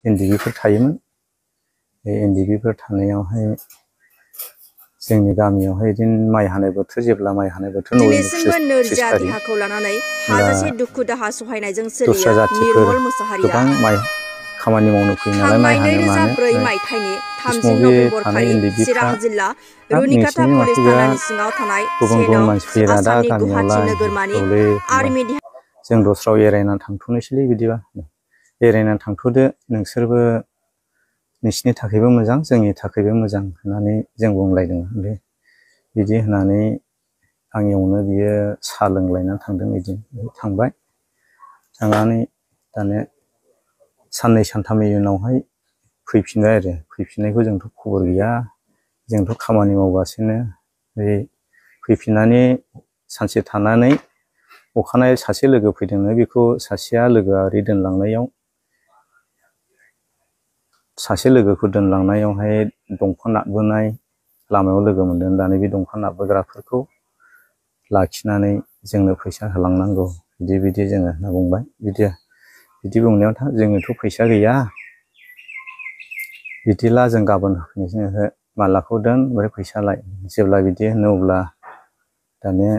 एनडिबिफोर थायोमोन। बे एनडिबिफोर थानायावहाय जोंनि गामियावहाय बिदिनो माइ हानाय बोथोर जेब्ला माइ हानाय बोथोर दिनैसिमबो नोरजिया देहाखौ लानानै हाजासे दुखु दाहा सहायनायजों सोलियो निर्मल मुसाहारिया। गोबां माइ खामानि मावनो फैयो नालाय माइ हानो मानो। 2004 मायथाइनि 30 नभेम्बर खालि चिरां जिल्ला रुनिकाटा पुलिस थानानि सिङाव थानाय सेनं आसामनि गुवाहाटी नोगोरमानि आर्मी जों दस्रायाव एरायना थांथ'नोसैलै बिदिबा एरायना थांथ'दो नोंसोरबो नोंसिनि थाखायबो मोजां जोंनि थाखायबो मोजां होननानै जों बुंलायदों। बिदि होननानै आंनियावनो बियो साहा लोंलायनानै थांदों। बिदिनो थांबाय थांनानै दाने साननै सानथामनि उनावहाय फैफिनबाय आरो फैफिननायखौ जोंथ' खबर गैया। जोंथ' खामानि मावगासिनो। फैफिननानै सानसे थानानै अखानायै सासे लोगो फैदोंनो बेखौ सासेया लोगोआरि दोनलांनायाव सासे लोगोखौ दोनलांनायावहाय दंफां नाबोनाय लामायाव लोगो मोनदों। दानि बे दंफां नाबबोग्राफोरखौ लाखिनानै जोंनो फैसा होलांनांगौ बिदि जोङो होनना बुंबाय। बिदि बुंनायाव जोङोथ' फैसा गैया बिदिला जों गाबोन होफैनोसै मालाखौ दोन ओमफ्राय फैसा लाय। जेब्ला बिदि होनो अब्ला दाने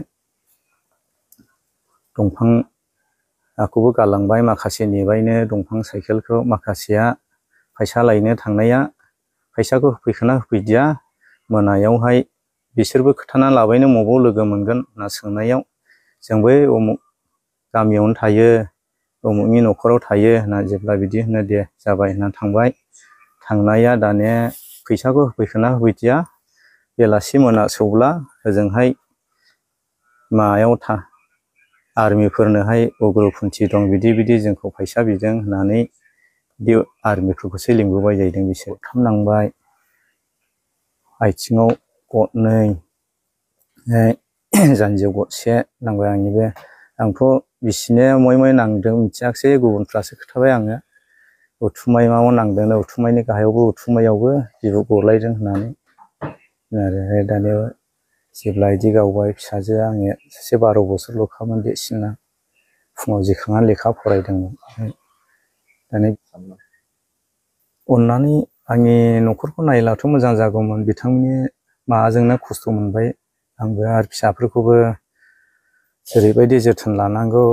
दंफांखौबो गालांबाय माखासे नेबायनो दंफां साइकेलखौ माखासेया फैसा लायनो थांनाया फैसाखौ होफैखोना होफैदिया मोनायावहाय बिसोरबो खोथाना लाबायनो मबाव लोगो मोनगोन होनना सोंनायाव जों बै उमुक गामियावनो थायो उमुकनि न'खराव थायो होनना जेब्ला बिदि होनो दे जाबाय होनना थांबाय। थांनाया दाने फैसाखौ होफैखोना होफैदिया बेलासि मोनासौब्ला ओजोंहाय मायाव आर्मिफोरनोहाय उग्रपन्थि दं बिदि जोंखौ फैसा बिदों होननानै बे आर्मिफोरखौसो लिंबोबाय जाहैदों। बिसोर नांबाय आथिङाव गथनै जानजियाव गरसे नांबाय आंनिबो। आंथ' बिसिनो मय नांदों मिथियाखिसै गुबुनफ्रासो खोथाबाय आङो उथुमायाव नांदों उथुमायनि गाहायावबो उथुमायावबो बिबु गलायदों होननानै आरो दानिया जेब्ला बिदि गावबाय फिसाजोआ आंनि सासे 12 बोसोरल'खामोन देरसिना फुङाव जिखांनानै लेखा फरायदोंमोन। दाने अननानै आंनि न'खरखौ नायलाथ' मोजां जागौमोन बिथांमोननि माबाजोंनो खस्थ' मोनबाय आंबो आरो फिसाफोरखौबो जेरैबायदि जोथोन लानांगौ